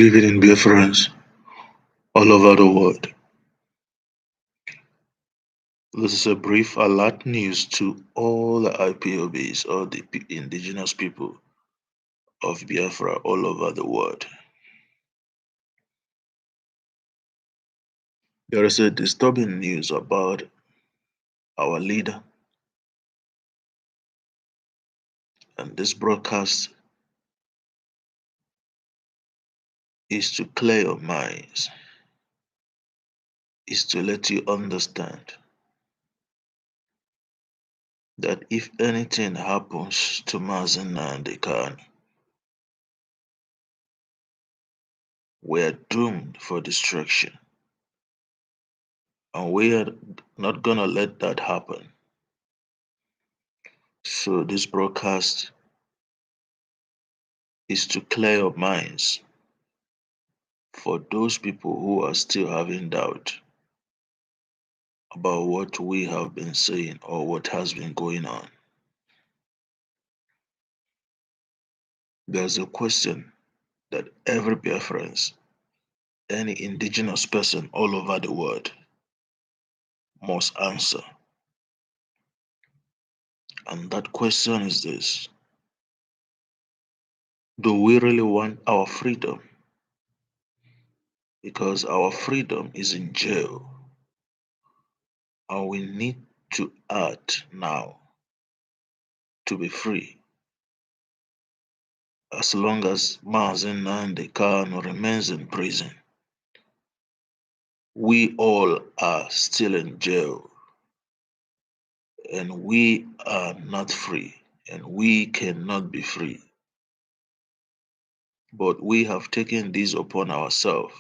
Living in Biafrans all over the world. This is a brief alert news to all the IPOBs or the indigenous people of Biafra all over the world. There is a disturbing news about our leader, and this broadcast is to clear your minds, is to let you understand that if anything happens to Mazi Nnamdi Kanu, we are doomed for destruction. And we are not gonna let that happen. So this broadcast is to clear your minds for those people who are still having doubt about what we have been saying or what has been going on. There's a question that every Biafrans, any indigenous person all over the world must answer. And that question is this: do we really want our freedom? Because our freedom is in jail, and we need to act now to be free. As long as Mazi Nnamdi Kanu remains in prison, we all are still in jail, and we are not free, and we cannot be free. But we have taken this upon ourselves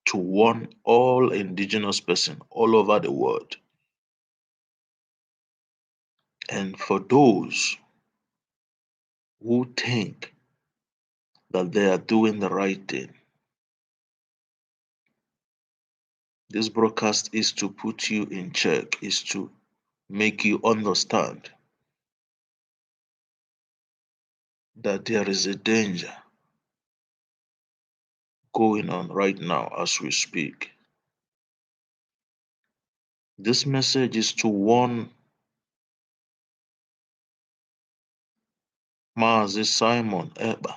to warn all indigenous persons all over the world. And for those who think that they are doing the right thing, this broadcast is to put you in check, is to make you understand that there is a danger going on right now as we speak. This message is to warn Mazi Simon Eba.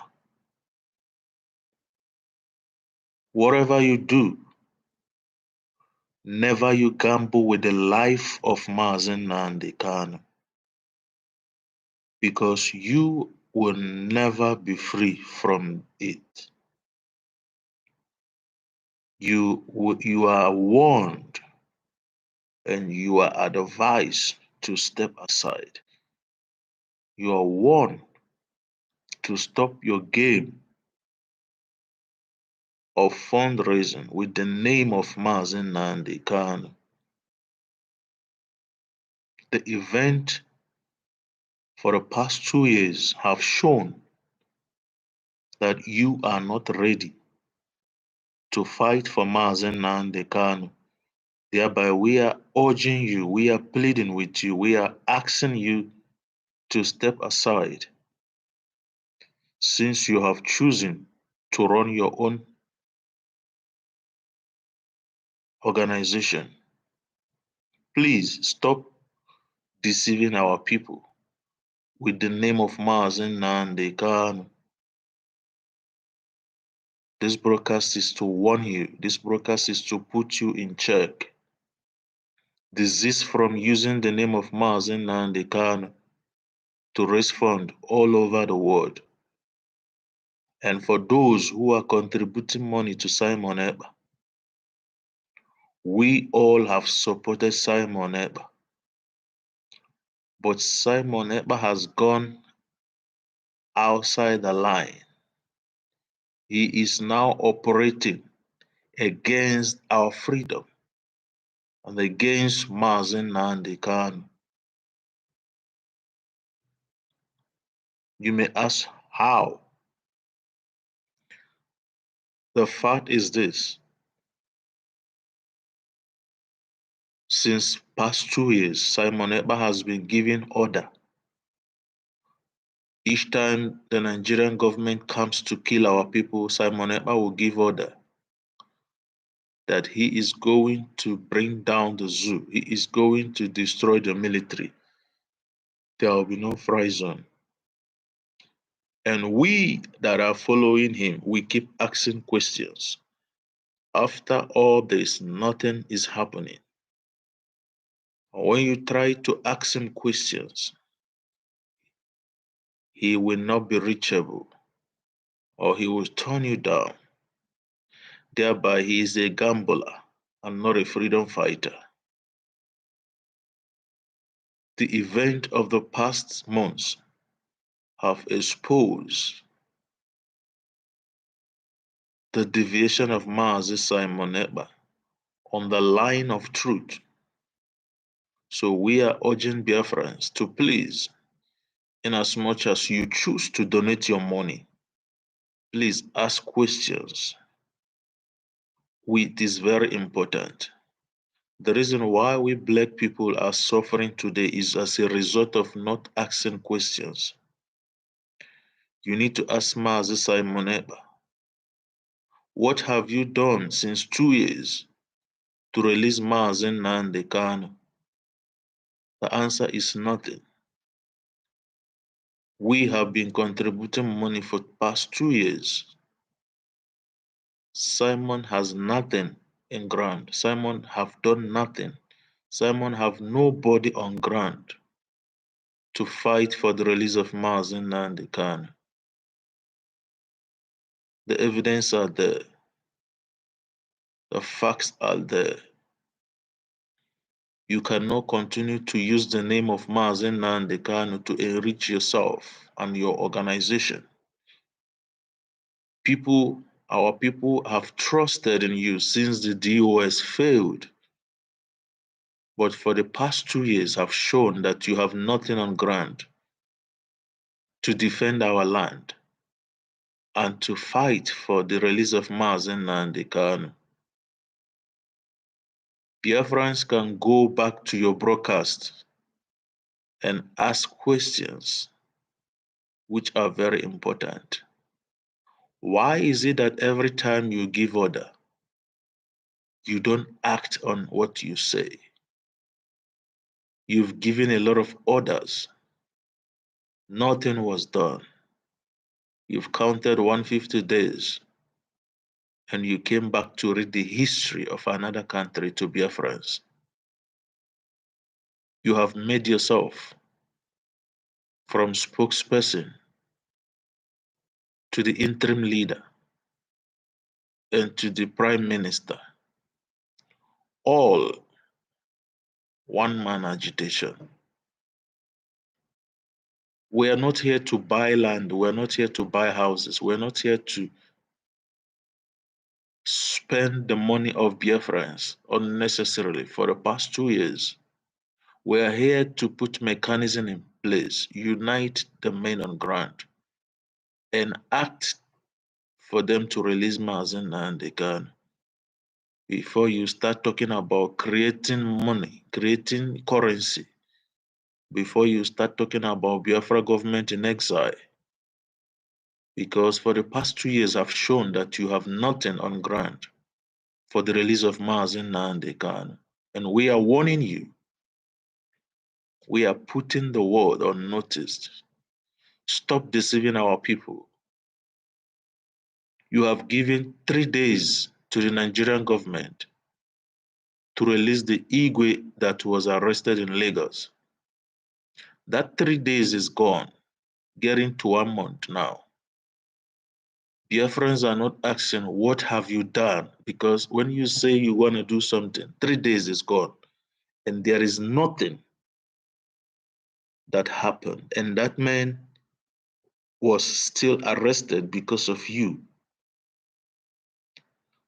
Whatever you do, never you gamble with the life of Mazi Nnamdi Kanu, because you will never be free from it. You are warned and you are advised to step aside. You are warned to stop your game of fundraising with the name of Mazi Nnamdi Kanu. The event for the past 2 years have shown that you are not ready to fight for Mazi Nnamdi Kanu. Thereby, we are urging you, we are pleading with you, we are asking you to step aside, since you have chosen to run your own organization. Please stop deceiving our people with the name of Mazi Nnamdi Kanu. This broadcast is to warn you. This broadcast is to put you in check. Desist from using the name of Mazi Nnamdi Kanu to raise funds all over the world. And for those who are contributing money to Simon Eba, we all have supported Simon Eba. But Simon Eba has gone outside the line. He is now operating against our freedom and against Mazi Nnamdi Kanu. You may ask how. The fact is this: since past 2 years, Simon Eba has been giving order Each time the Nigerian government comes to kill our people, Simon Ekpa will give order that he is going to bring down the zoo. He is going to destroy the military. There will be no fry zone. And we that are following him, we keep asking questions. After all this, nothing is happening. When you try to ask him questions, he will not be reachable or he will turn you down. Thereby, he is a gambler and not a freedom fighter. The event of the past months have exposed the deviation of Mazi Simon Ekpa on the line of truth. So we are urging Biafrans to please, in as much as you choose to donate your money, please ask questions. It is very important. The reason why we black people are suffering today is as a result of not asking questions. You need to ask Mazi Simon Ekpa, what have you done since 2 years to release Mazi Nnamdi Kanu? The answer is nothing. We have been contributing money for the past 2 years. Simon has nothing in ground. Simon have done nothing. Simon have nobody on ground to fight for the release of Mazi Nnamdi Kanu. The evidence are there. The facts are there. You cannot continue to use the name of Mazi Nnamdi Kanu to enrich yourself and your organization. Our people have trusted in you since the DOS failed. But for the past 2 years have shown that you have nothing on ground to defend our land and to fight for the release of Mazi Nnamdi Kanu. Biafrans can go back to your broadcast and ask questions which are very important. Why is it that every time you give order, you don't act on what you say? You've given a lot of orders. Nothing was done. You've counted 150 days and you came back to read the history of another country to Biafrans. You have made yourself from spokesperson to the interim leader and to the prime minister, all one man agitation. We are not here to buy land, we're not here to buy houses, we're not here to spend the money of Biafrans unnecessarily for the past 2 years. We are here to put mechanism in place, unite the men on ground, and act for them to release Mazi Nnamdi Kanu. Before you start talking about creating money, creating currency, before you start talking about Biafra government in exile, because for the past 2 years have shown that you have nothing on ground for the release of Mazi Nnamdi Kanu. And we are warning you, we are putting the word on notice. Stop deceiving our people. You have given 3 days to the Nigerian government to release the Igwe that was arrested in Lagos. That 3 days is gone, getting to 1 month now. Biafrans are not asking, what have you done? Because when you say you want to do something, 3 days is gone, and there is nothing that happened. And that man was still arrested because of you.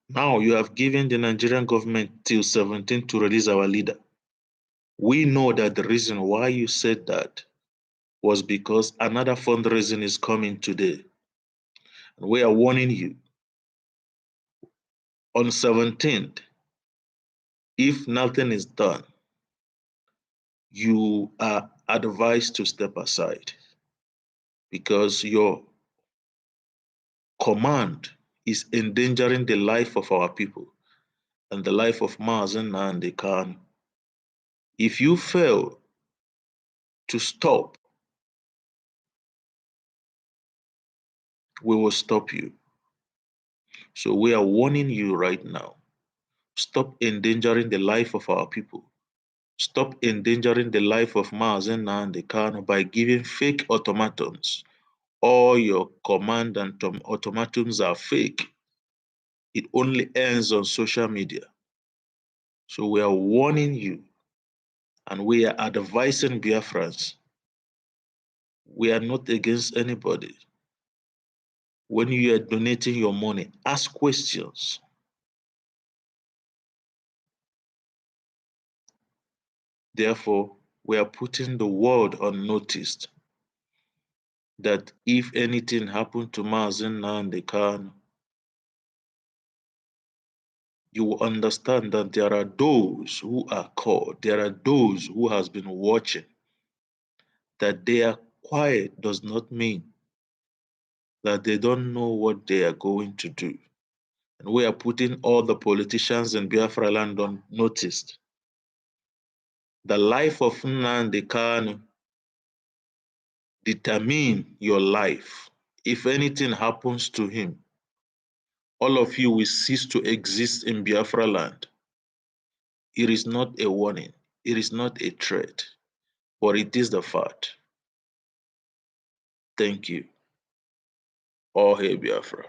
Now you have given the Nigerian government till 17 to release our leader. We know that the reason why you said that was because another fundraising is coming today. And we are warning you. On 17th, if nothing is done, you are advised to step aside. because your command is endangering the life of our people and the life of Mazi Nnamdi Kanu. If you fail to stop, we will stop you. So we are warning you right now. Stop endangering the life of our people. Stop endangering the life of Mazi Nnamdi Kanu by giving fake ultimatums. All your command and ultimatums are fake. It only ends on social media. So we are warning you and we are advising Biafrans. We are not against anybody. When you are donating your money, ask questions. Therefore, we are putting the world on notice that if anything happened to Mazi Nnamdi Kanu, you will understand that there are those who are called, there are those who has been watching. That they are quiet does not mean that they don't know what they are going to do. And we are putting all the politicians in Biafra land on notice. The life of Nnamdi Kanu determine your life. If anything happens to him, all of you will cease to exist in Biafra land. It is not a warning, it is not a threat, but it is the fact. Thank you. All hail Biafra.